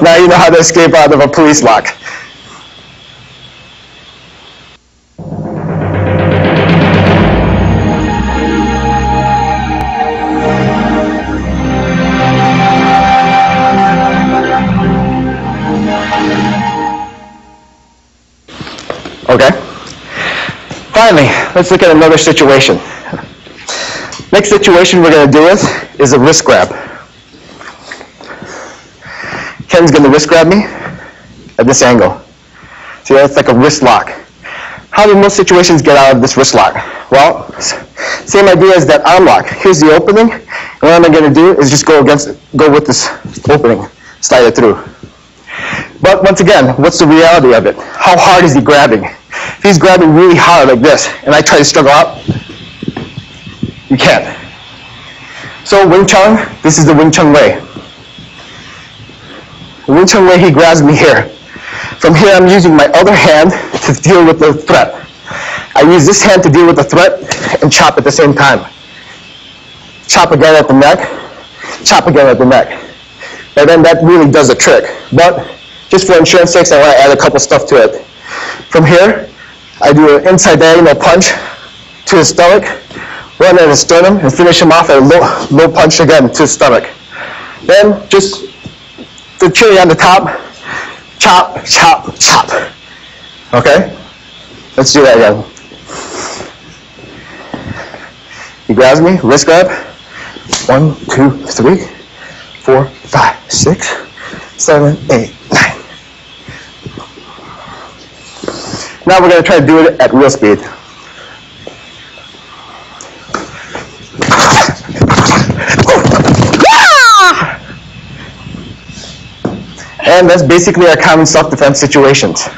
Now you know how to escape out of a police lock. Okay. Finally, let's look at another situation. Next situation we're going to do is a wrist grab. Ken's going to wrist grab me at this angle. See, that's like a wrist lock. How do most situations get out of this wrist lock? Well, same idea as that arm lock. Here's the opening, and what I'm going to do is just go with this opening, slide it through. But once again, what's the reality of it? How hard is he grabbing? If he's grabbing really hard like this, and I try to struggle out, you can't. So Wing Chun, this is the Wing Chun way. The Wing Chun way, he grabs me here. From here, I'm using my other hand to deal with the threat. I use this hand to deal with the threat and chop at the same time. Chop again at the neck, chop again at the neck. And then that really does the trick. But just for insurance sakes, I want to add a couple stuff to it. From here, I do an inside diagonal punch to his stomach, run at his sternum, and finish him off at a low punch again to his stomach. Then just the cherry on the top, chop, chop, chop. Okay? Let's do that again. He grabs me, wrist grab. 1, 2, 3, 4, 5, 6, 7, 8, 9. Now we're going to try to do it at real speed. And that's basically our common self-defense situations.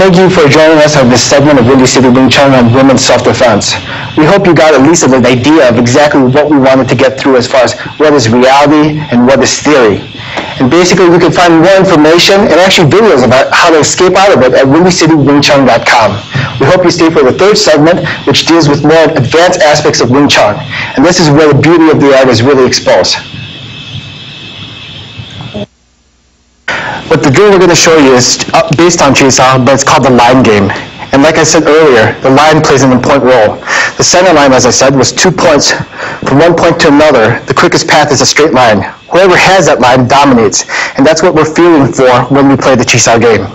Thank you for joining us on this segment of Windy City Wing Chun on women's self-defense. We hope you got at least an idea of exactly what we wanted to get through as far as what is reality and what is theory. And basically, we can find more information and actually videos about how to escape out of it at windycitywingchun.com. We hope you stay for the third segment, which deals with more advanced aspects of Wing Chun. And this is where the beauty of the art is really exposed. But the drill we're going to show you is based on Chi-Sao, but it's called the line game. And like I said earlier, the line plays an important role. The center line, as I said, was 2 points. From one point to another, the quickest path is a straight line. Whoever has that line dominates. And that's what we're feeling for when we play the Chi-Sao game.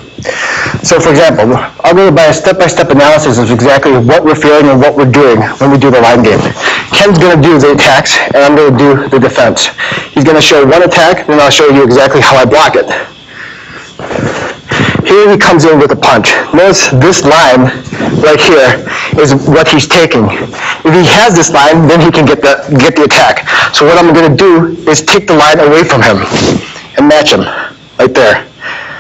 So for example, I'll go by a step-by-step analysis of exactly what we're feeling and what we're doing when we do the line game. Ken's going to do the attacks, and I'm going to do the defense. He's going to show one attack, then I'll show you exactly how I block it. Here he comes in with a punch. Notice this line right here is what he's taking. If he has this line, then he can get the attack. So what I'm going to do is take the line away from him and match him right there.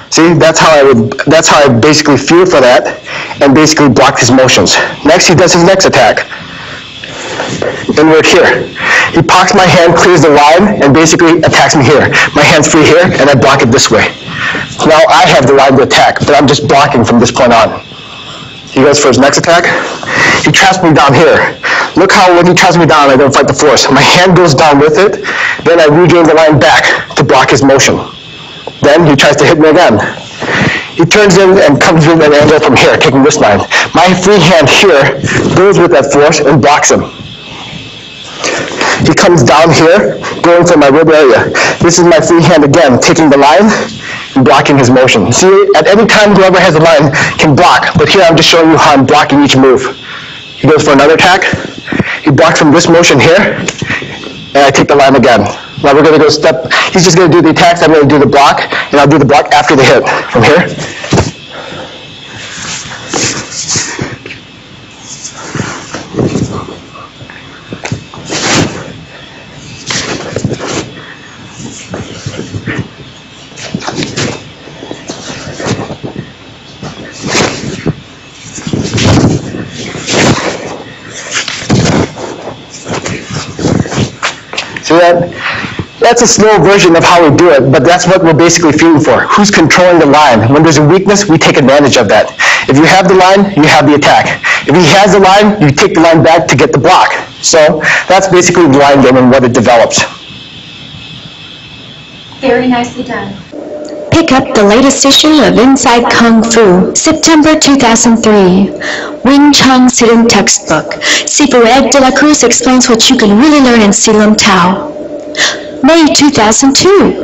See, that's how I basically feel for that and basically block his motions. Next, he does his next attack. Inward here. He pocks my hand, clears the line, and basically attacks me here. My hand's free here, and I block it this way. Now I have the line to attack, but I'm just blocking from this point on. He goes for his next attack. He traps me down here. Look how when he traps me down, I don't fight the force. My hand goes down with it, then I regain the line back to block his motion. Then he tries to hit me again. He turns in and comes with an angle from here, taking this line. My free hand here goes with that force and blocks him. He comes down here, going for my rib area. This is my free hand again, taking the line and blocking his motion. See, at any time, whoever has the line can block, but here I'm just showing you how I'm blocking each move. He goes for another attack. He blocks from this motion here, and I take the line again. Now we're going to go step, he's just going to do the attacks, I'm going to do the block, and I'll do the block after the hit. From here. See that? That's a slow version of how we do it, but that's what we're basically feeling for. Who's controlling the line? When there's a weakness, we take advantage of that. If you have the line, you have the attack. If he has the line, you take the line back to get the block. So that's basically the line game and what it develops. Very nicely done. Pick up the latest issue of Inside Kung Fu, September 2003. Wing Chun Silim Textbook. Sifu Ed de la Cruz explains what you can really learn in Silim Tao. May 2002.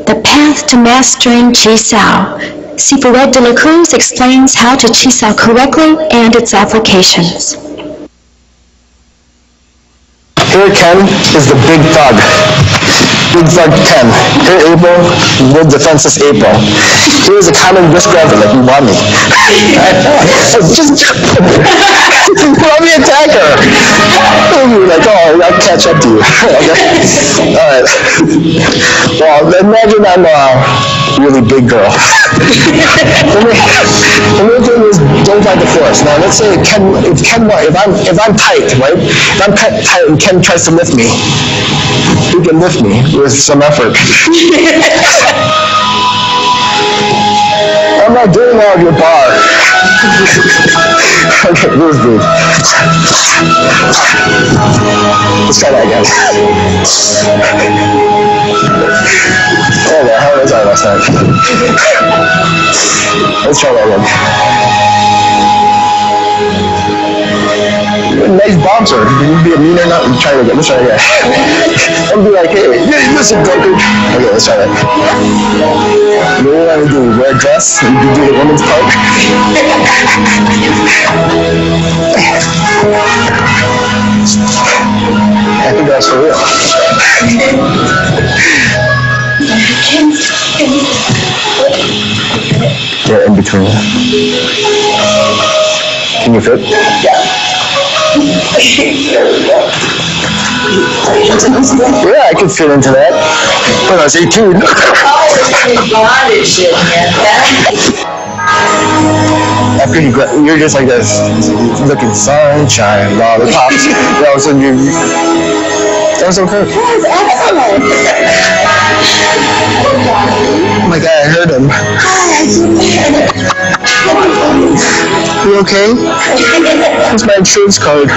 The Path to Mastering Chi Sao. Sifu Ed de la Cruz explains how to Chi Sao correctly and its applications. Here Ken is the big thug. Big thug Ken. Here Abel, the defenseless April. Here's a common risk grabber like you want me. Just let me attack her. You're like, oh, I'll catch up to you. Okay. All right. Well, imagine I'm a really big girl. The main thing is don't fight the force. Now let's say if I'm tight, right? If I'm tight and Ken tries to lift me, he can lift me with some effort. I'm not doing all of your bar. Okay, move. Let's try that again. Oh, the hell was I last night? Let's try that again. Nice bouncer. You'd be a meaner nut and try it again. Let's try it again. And be like, hey, listen, Goku. Okay, let's try that. You know what I would do? Wear a dress and you do the woman's part? I think that's for real. Yeah, in between. Can you fit? Yeah. Yeah, I could fit into that. When I was 18. After you're just like this, looking sunshine, lollipops. All of a sudden that was okay. Oh my God, I heard him. You okay? Here's my insurance card.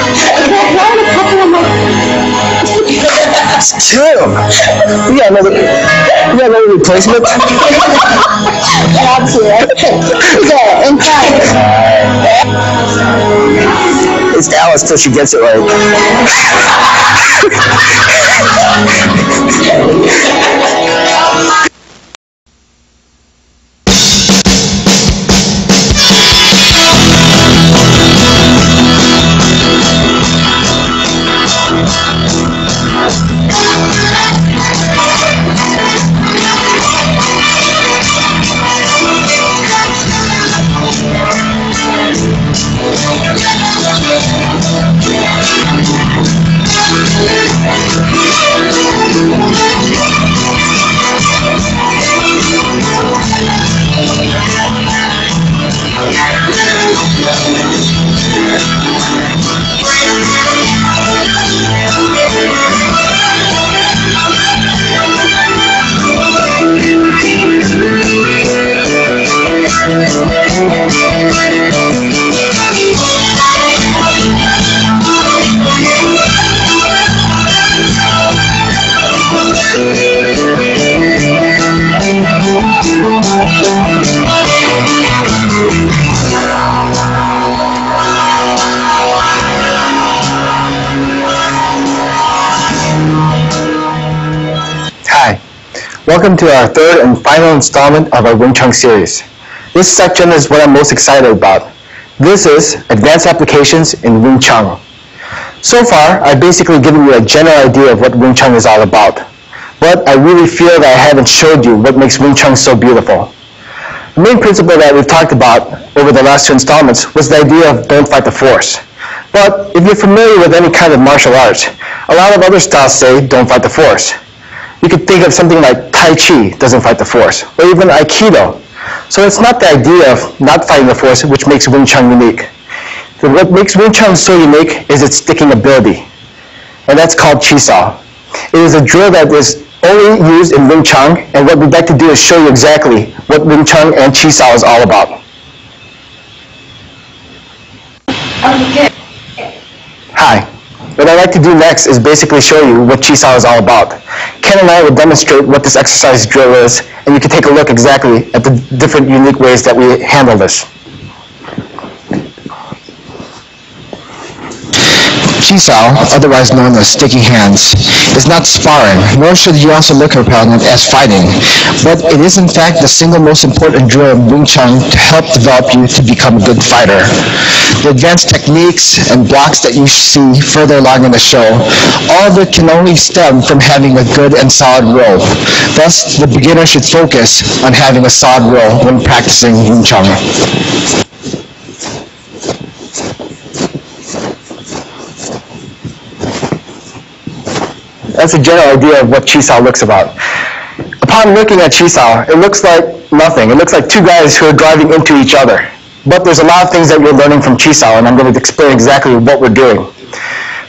Tim! You got another replacement? It's Alice till she gets it right. Hi, welcome to our third and final installment of our Wing Chun series. This section is what I'm most excited about. This is Advanced Applications in Wing Chun. So far, I've basically given you a general idea of what Wing Chun is all about. But I really feel that I haven't showed you what makes Wing Chun so beautiful. The main principle that we've talked about over the last two installments was the idea of don't fight the force. But if you're familiar with any kind of martial arts, a lot of other styles say don't fight the force. You could think of something like Tai Chi doesn't fight the force, or even Aikido. So it's not the idea of not fighting the force which makes Wing Chun unique. What makes Wing Chun so unique is its sticking ability, and that's called Chi Sao. It is a drill that is only used in Wing Chun, and what we'd like to do is show you exactly what Wing Chun and Chi Sao is all about. Okay. Hi. What I'd like to do next is basically show you what Chi Sao is all about. Ken and I will demonstrate what this exercise drill is, and you can take a look exactly at the different unique ways that we handle this. Chi Sao, otherwise known as sticky hands, is not sparring, nor should you also look upon it as fighting, but it is in fact the single most important drill in Wing Chun to help develop you to become a good fighter. The advanced techniques and blocks that you see further along in the show, all of it can only stem from having a good and solid roll. Thus, the beginner should focus on having a solid roll when practicing Wing Chun. That's a general idea of what Chi Sao looks about. Upon looking at Chi Sao, it looks like nothing. It looks like two guys who are driving into each other. But there's a lot of things that you're learning from Chi Sao, and I'm going to explain exactly what we're doing.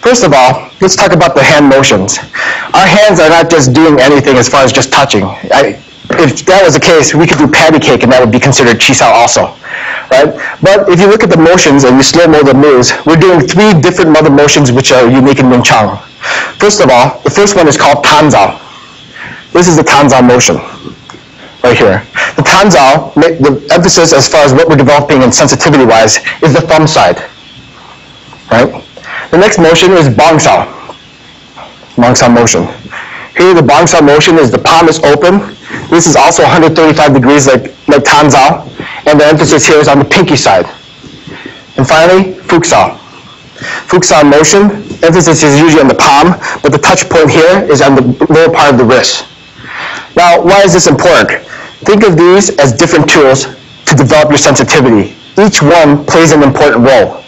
First of all, let's talk about the hand motions. Our hands are not just doing anything as far as just touching. If that was the case, we could do patty cake, and that would be considered Chi Sao also. Right? But if you look at the motions and you slow-mo the moves, we're doing three different motor motions which are unique in Wing Chun. First of all, the first one is called Tanzao. This is the Tanzao motion, right here. The Tanzao, the emphasis as far as what we're developing and sensitivity-wise, is the thumb side, right? The next motion is Bang Sao. Bang Sao motion. Here, the Bang Sao motion is the palm is open. This is also 135 degrees like Tanzao, and the emphasis here is on the pinky side. And finally, Fuk Sao. Fuk Sao motion, emphasis is usually on the palm, but the touch point here is on the lower part of the wrist. Now, why is this important? Think of these as different tools to develop your sensitivity. Each one plays an important role.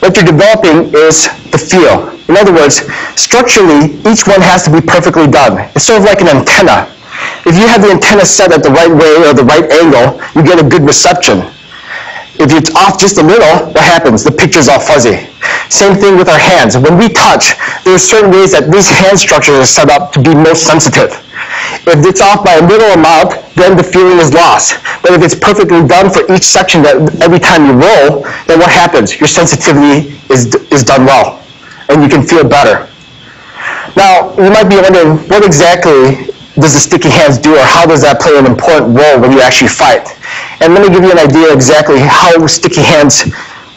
What you're developing is the feel. In other words, structurally, each one has to be perfectly done. It's sort of like an antenna. If you have the antenna set at the right way or the right angle, you get a good reception. If it's off just a little, what happens? The picture's all fuzzy. Same thing with our hands. When we touch, there are certain ways that these hand structures are set up to be most sensitive. If it's off by a little amount, then the feeling is lost. But if it's perfectly done for each section that every time you roll, then what happens? Your sensitivity is done well, and you can feel better. Now, you might be wondering, what exactly does the sticky hands do, or how does that play an important role when you actually fight? And let me give you an idea exactly how sticky hands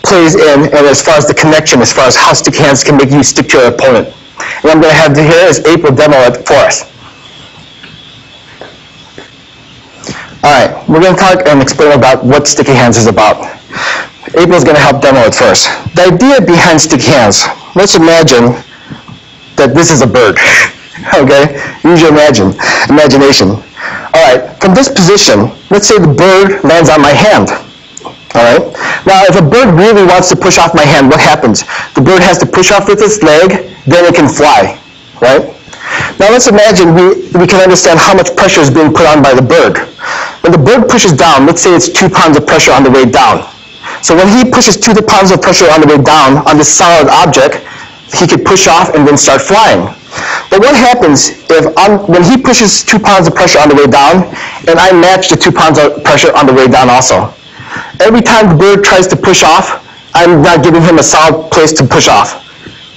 plays in, and as far as the connection, as far as how sticky hands can make you stick to your opponent. And I'm going to have here is April demo it for us. All right, we're going to talk and explain about what sticky hands is about. April's going to help demo it first. The idea behind sticky hands, let's imagine that this is a bird. Okay, use your imagination. All right, from this position, let's say the bird lands on my hand. All right, now if a bird really wants to push off my hand, what happens? The bird has to push off with its leg, then it can fly, right? Now let's imagine we can understand how much pressure is being put on by the bird. When the bird pushes down, let's say it's 2 pounds of pressure on the way down. So when he pushes 2 pounds of pressure on the way down on this solid object, he could push off and then start flying. But what happens if when he pushes 2 pounds of pressure on the way down, and I match the 2 pounds of pressure on the way down also? Every time the bird tries to push off, I'm not giving him a solid place to push off,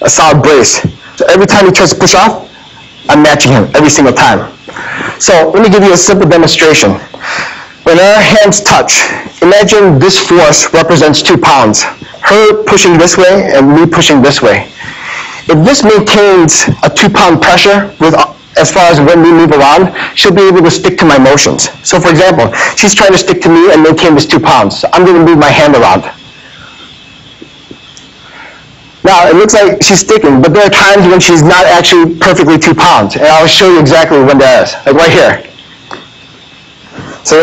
a solid brace. So every time he tries to push off, I'm matching him every single time. So let me give you a simple demonstration. When our hands touch, imagine this force represents 2 pounds. Her pushing this way and me pushing this way. If this maintains a 2-pound pressure as far as when we move around, she'll be able to stick to my motions. So for example, she's trying to stick to me and maintain this 2 pounds. So I'm going to move my hand around. Now, it looks like she's sticking, but there are times when she's not actually perfectly 2 pounds. And I'll show you exactly when that is, like right here. See?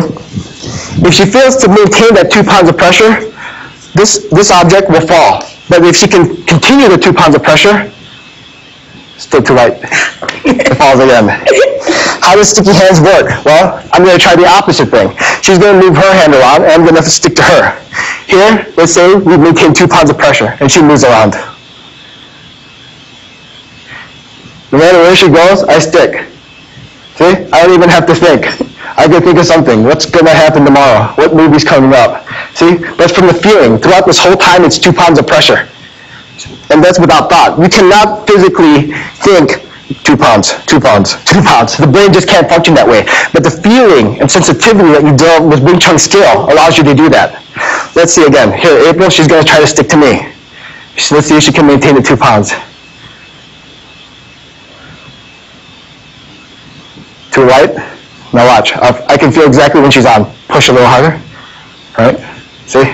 If she fails to maintain that 2 pounds of pressure, this object will fall. But if she can continue the 2 pounds of pressure, still too light. It falls again. How does sticky hands work? Well, I'm going to try the opposite thing. She's going to move her hand around, and I'm going to stick to her. Here, let's say we maintain 2 pounds of pressure, and she moves around. No matter where she goes, I stick. See? I don't even have to think. I can think of something. What's going to happen tomorrow? What movie's coming up? See? But from the feeling, throughout this whole time, it's 2 pounds of pressure. And that's without thought. We cannot physically think 2 pounds, 2 pounds, 2 pounds. The brain just can't function that way. But the feeling and sensitivity that you develop with Wing Chun scale allows you to do that. Let's see again. Here, April, she's going to try to stick to me. Let's see if she can maintain the 2 pounds. Too light? Now watch. I can feel exactly when she's on. Push a little harder. Right? See?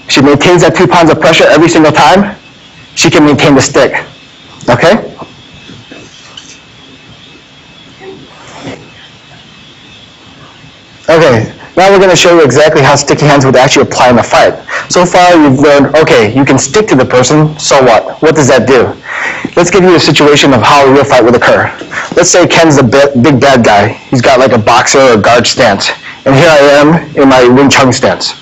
She maintains that 2 pounds of pressure every single time. She can maintain the stick. Okay? Okay, now we're going to show you exactly how sticky hands would actually apply in a fight. So far you've learned, okay, you can stick to the person, so what? What does that do? Let's give you a situation of how a real fight would occur. Let's say Ken's the big bad guy. He's got like a boxer or guard stance. And here I am in my Wing Chun stance.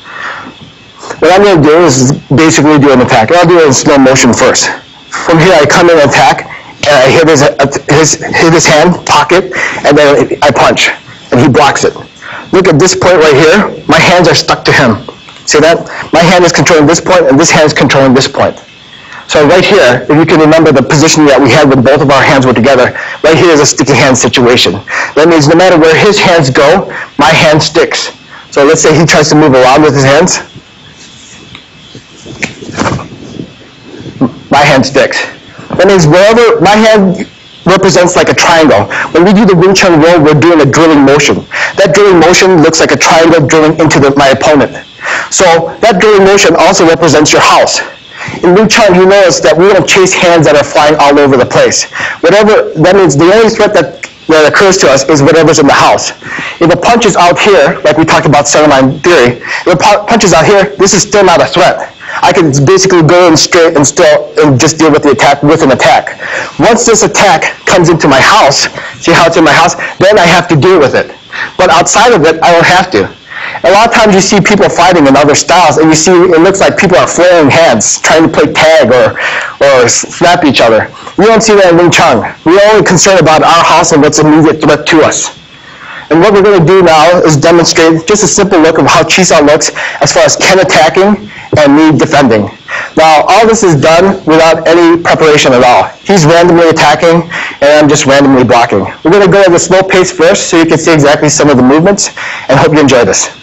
What I'm going to do is basically do an attack. I'll do it in slow motion first. From here I come in and attack, and I hit his hand, pocket, and then I punch. And he blocks it. Look at this point right here. My hands are stuck to him. See that? My hand is controlling this point, and this hand is controlling this point. So right here, if you can remember the position that we had when both of our hands were together, right here is a sticky hand situation. That means no matter where his hands go, my hand sticks. So let's say he tries to move around with his hands. My hand sticks. That means wherever my hand represents like a triangle. When we do the Wing Chun roll, we're doing a drilling motion. That drilling motion looks like a triangle drilling into my opponent. So that drilling motion also represents your house. In Wing Chun, you notice that we don't chase hands that are flying all over the place. That means the only threat that occurs to us is whatever's in the house. If a punch is out here, like we talked about centerline theory, if a punch is out here, this is still not a threat. I can basically go in straight and just deal with the attack with an attack. Once this attack comes into my house, see how it's in my house, then I have to deal with it. But outside of it, I don't have to. A lot of times you see people fighting in other styles, and you see it looks like people are flailing hands, trying to play tag or slap each other. We don't see that in Wing Chun. We're only concerned about our house and what's immediate threat to us. And what we're going to do now is demonstrate just a simple look of how Chisao looks as far as Ken attacking and me defending. Now, all this is done without any preparation at all. He's randomly attacking, and I'm just randomly blocking. We're going to go at a slow pace first so you can see exactly some of the movements, and hope you enjoy this.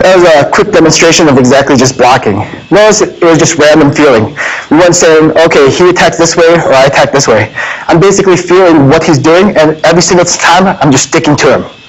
That was a quick demonstration of exactly just blocking. Notice it was just random feeling. We weren't saying, okay, he attacked this way or I attack this way. I'm basically feeling what he's doing, and every single time I'm just sticking to him.